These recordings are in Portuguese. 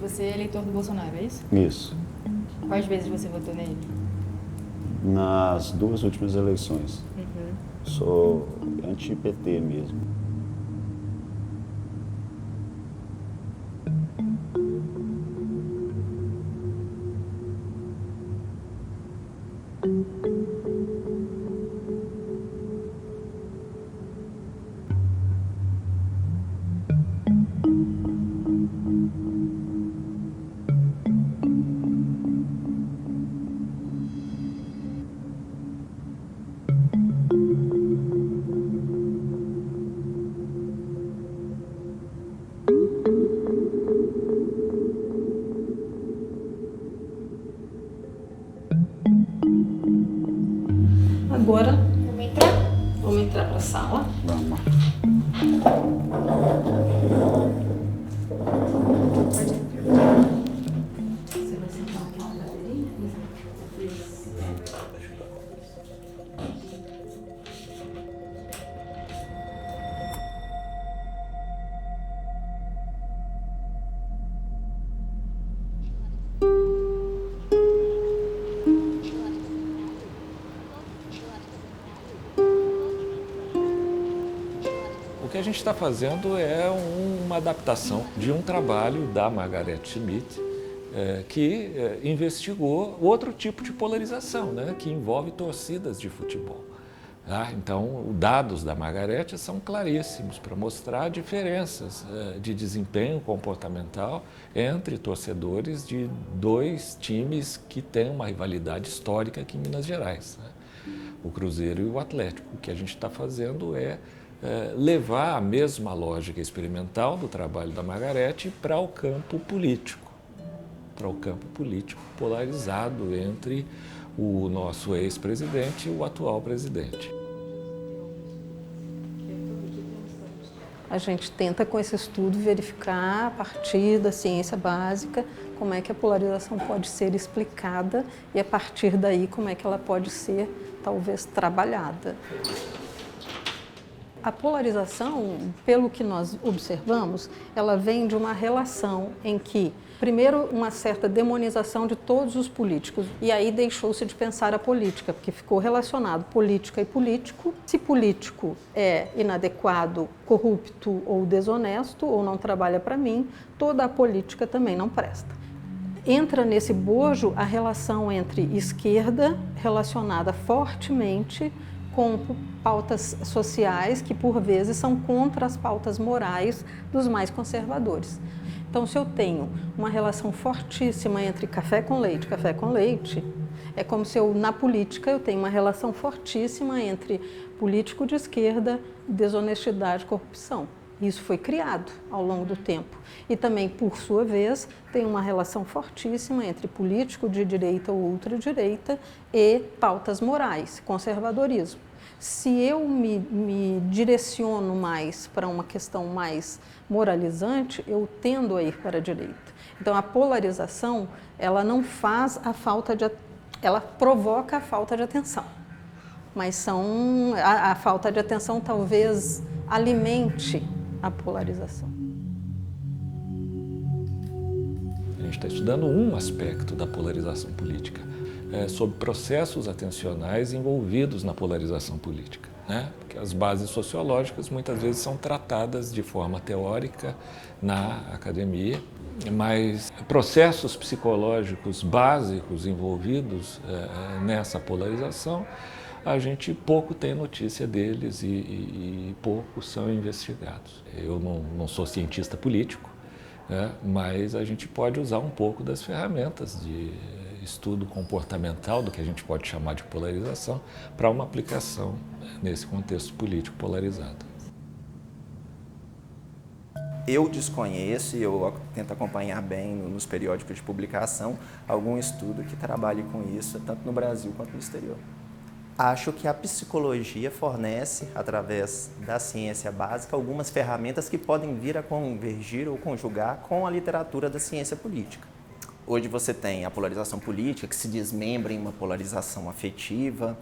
Você é eleitor do Bolsonaro, é isso? Isso. Quais vezes você votou nele? Nas duas últimas eleições. Sou anti-PT mesmo. Agora, vamos entrar para a sala. Vamos. Você vai sentar aqui na cadeirinha? O que a gente está fazendo é uma adaptação de um trabalho da Margaret Schmidt, que investigou outro tipo de polarização, né, que envolve torcidas de futebol. Então, os dados da Margaret são claríssimos para mostrar diferenças de desempenho comportamental entre torcedores de dois times que têm uma rivalidade histórica aqui em Minas Gerais, né, o Cruzeiro e o Atlético. O que a gente está fazendo é levar a mesma lógica experimental do trabalho da Margaret para o campo político, polarizado entre o nosso ex-presidente e o atual presidente. A gente tenta, com esse estudo, verificar, a partir da ciência básica, como é que a polarização pode ser explicada e, a partir daí, como é que ela pode ser, talvez, trabalhada. A polarização, pelo que nós observamos, ela vem de uma relação em que, primeiro, uma certa demonização de todos os políticos, e aí deixou-se de pensar a política, porque ficou relacionado política e político. Se político é inadequado, corrupto ou desonesto, ou não trabalha para mim, toda a política também não presta. Entra nesse bojo a relação entre esquerda, relacionada fortemente com pautas sociais que, por vezes, são contra as pautas morais dos mais conservadores. Então, se eu tenho uma relação fortíssima entre café com leite, é como se eu, na política, eu tenho uma relação fortíssima entre político de esquerda, desonestidade e corrupção. Isso foi criado ao longo do tempo. E também, por sua vez, tem uma relação fortíssima entre político de direita ou ultradireita e pautas morais, conservadorismo. Se eu me direciono mais para uma questão mais moralizante, eu tendo a ir para a direita. Então, a polarização, ela não faz a falta de... ela provoca a falta de atenção. Mas a falta de atenção talvez alimente a polarização. A gente está estudando um aspecto da polarização política, sobre processos atencionais envolvidos na polarização política, né? Porque as bases sociológicas muitas vezes são tratadas de forma teórica na academia, mas processos psicológicos básicos envolvidos nessa polarização, a gente pouco tem notícia deles e poucos são investigados. Eu não sou cientista político, né, mas a gente pode usar um pouco das ferramentas de estudo comportamental, do que a gente pode chamar de polarização, para uma aplicação nesse contexto político polarizado. Eu desconheço, e eu tento acompanhar bem nos periódicos de publicação, algum estudo que trabalhe com isso, tanto no Brasil quanto no exterior. Acho que a psicologia fornece, através da ciência básica, algumas ferramentas que podem vir a convergir ou conjugar com a literatura da ciência política. Hoje você tem a polarização política, que se desmembra em uma polarização afetiva.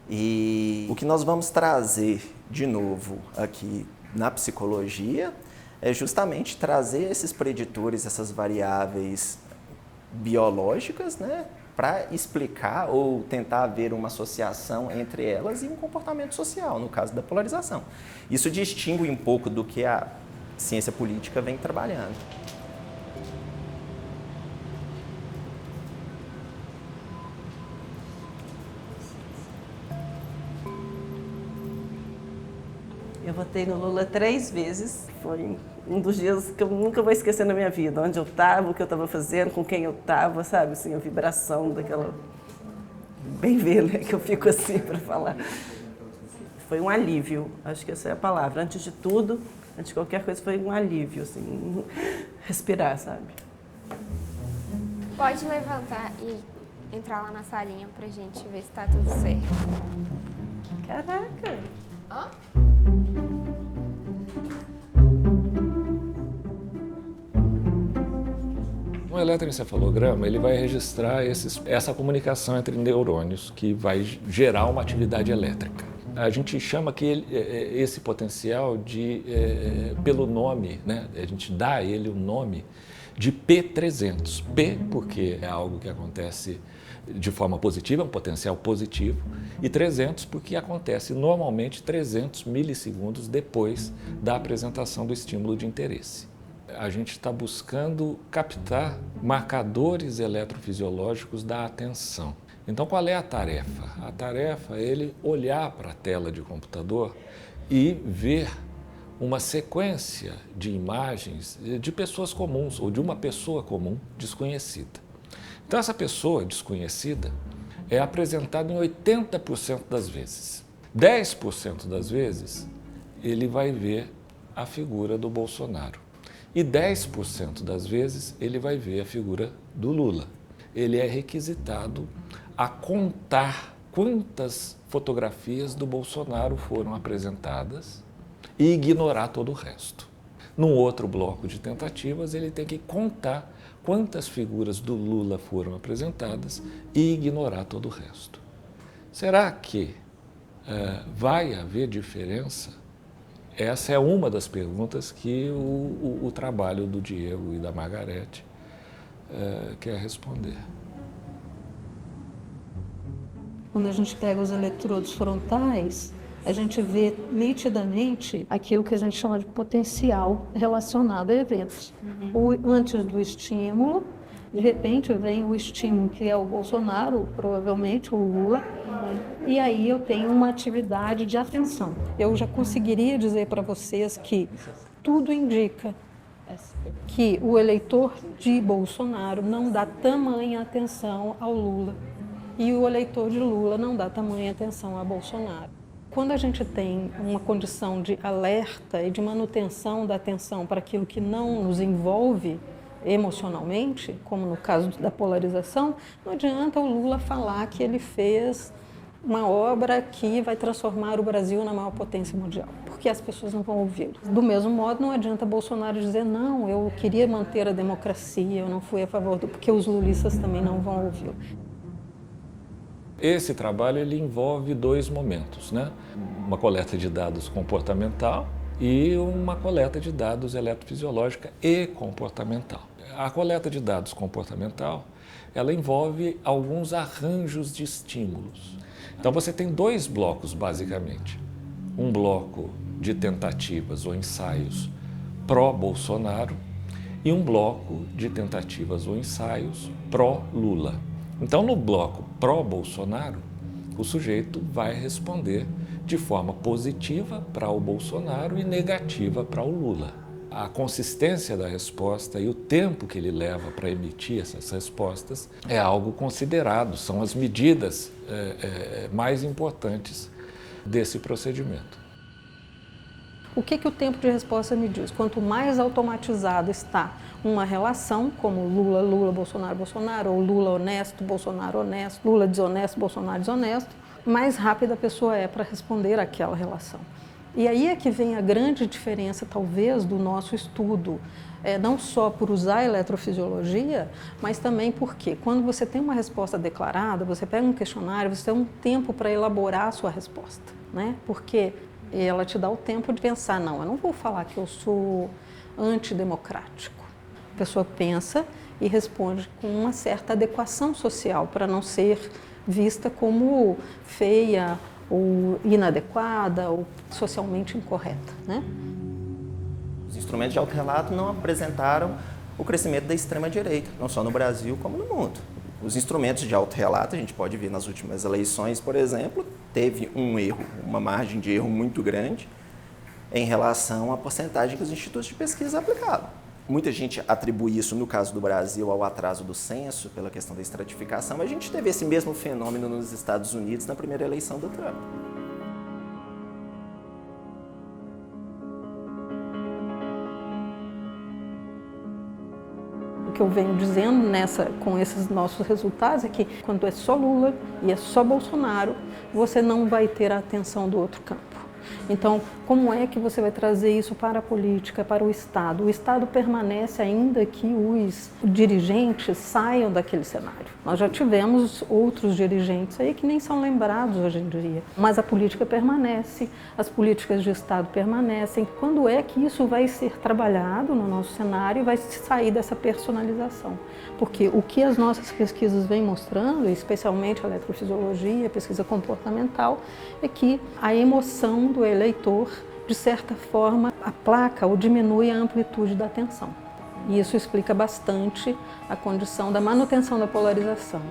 E o que nós vamos trazer de novo aqui na psicologia é justamente trazer esses preditores, essas variáveis biológicas, né, para explicar ou tentar ver uma associação entre elas e um comportamento social, no caso da polarização. Isso distingue um pouco do que a ciência política vem trabalhando. Eu votei no Lula 3 vezes. Foi um dos dias que eu nunca vou esquecer na minha vida. Onde eu estava, o que eu estava fazendo, com quem eu estava, sabe? Assim, a vibração daquela... Bem ver, né? Que eu fico assim para falar. Foi um alívio, acho que essa é a palavra. Antes de tudo, antes de qualquer coisa, foi um alívio, assim, respirar, sabe? Pode levantar e entrar lá na salinha pra gente ver se tá tudo certo. Caraca! Hã? Um eletroencefalograma ele vai registrar essa comunicação entre neurônios que vai gerar uma atividade elétrica. A gente chama esse potencial de, pelo nome, né? A gente dá a ele o nome de P300. P porque é algo que acontece de forma positiva, um potencial positivo, e 300 porque acontece normalmente 300 milissegundos depois da apresentação do estímulo de interesse. A gente está buscando captar marcadores eletrofisiológicos da atenção. Então, qual é a tarefa? A tarefa é ele olhar para a tela de computador e ver uma sequência de imagens de pessoas comuns ou de uma pessoa comum desconhecida. Então, essa pessoa desconhecida é apresentada em 80% das vezes. 10% das vezes, ele vai ver a figura do Bolsonaro. E 10% das vezes, ele vai ver a figura do Lula. Ele é requisitado a contar quantas fotografias do Bolsonaro foram apresentadas e ignorar todo o resto. Num outro bloco de tentativas, ele tem que contar quantas figuras do Lula foram apresentadas e ignorar todo o resto. Será que vai haver diferença? Essa é uma das perguntas que o trabalho do Diego e da Margarete quer responder. Quando a gente pega os eletrodos frontais, a gente vê nitidamente aquilo que a gente chama de potencial relacionado a eventos. Antes do estímulo, de repente vem o estímulo que é o Bolsonaro, provavelmente o Lula, e aí eu tenho uma atividade de atenção. Eu já conseguiria dizer para vocês que tudo indica que o eleitor de Bolsonaro não dá tamanha atenção ao Lula e o eleitor de Lula não dá tamanha atenção a Bolsonaro. Quando a gente tem uma condição de alerta e de manutenção da atenção para aquilo que não nos envolve emocionalmente, como no caso da polarização, não adianta o Lula falar que ele fez uma obra que vai transformar o Brasil na maior potência mundial, porque as pessoas não vão ouvi-lo. Do mesmo modo, não adianta Bolsonaro dizer, não, eu queria manter a democracia, eu não fui a favor do... porque os lulistas também não vão ouvi-lo. Esse trabalho ele envolve 2 momentos, né? Uma coleta de dados comportamental e uma coleta de dados eletrofisiológica e comportamental. A coleta de dados comportamental, ela envolve alguns arranjos de estímulos. Então você tem 2 blocos, basicamente. Um bloco de tentativas ou ensaios pró-Bolsonaro e um bloco de tentativas ou ensaios pró-Lula. Então, no bloco pró-Bolsonaro, o sujeito vai responder de forma positiva para o Bolsonaro e negativa para o Lula. A consistência da resposta e o tempo que ele leva para emitir essas respostas é algo considerado, são as medidas mais importantes desse procedimento. O que o tempo de resposta me diz? Quanto mais automatizado está uma relação, como Lula, Lula, Bolsonaro, Bolsonaro, ou Lula honesto, Bolsonaro honesto, Lula desonesto, Bolsonaro desonesto, mais rápida a pessoa é para responder àquela relação. E aí é que vem a grande diferença, talvez, do nosso estudo, não só por usar a eletrofisiologia, mas também porque quando você tem uma resposta declarada, você pega um questionário, você tem um tempo para elaborar a sua resposta, né? Porque ela te dá o tempo de pensar, não, eu não vou falar que eu sou antidemocrático. A pessoa pensa e responde com uma certa adequação social, para não ser vista como feia ou inadequada ou socialmente incorreta, né? Os instrumentos de autorrelato não apresentaram o crescimento da extrema-direita, não só no Brasil como no mundo. Os instrumentos de autorrelato, a gente pode ver nas últimas eleições, por exemplo, teve um erro, uma margem de erro muito grande em relação à porcentagem que os institutos de pesquisa aplicavam. Muita gente atribui isso, no caso do Brasil, ao atraso do censo, pela questão da estratificação, mas a gente teve esse mesmo fenômeno nos Estados Unidos na primeira eleição do Trump. O que eu venho dizendo com esses nossos resultados é que quando é só Lula e é só Bolsonaro, você não vai ter a atenção do outro campo. Então, como é que você vai trazer isso para a política, para o Estado? O Estado permanece ainda que os dirigentes saiam daquele cenário. Nós já tivemos outros dirigentes aí que nem são lembrados hoje em dia, mas a política permanece, as políticas de Estado permanecem. Quando é que isso vai ser trabalhado no nosso cenário e vai sair dessa personalização? Porque o que as nossas pesquisas vêm mostrando, especialmente a eletrofisiologia, a pesquisa comportamental, é que a emoção do eleitor, de certa forma, aplaca ou diminui a amplitude da atenção. E isso explica bastante a condição da manutenção da polarização.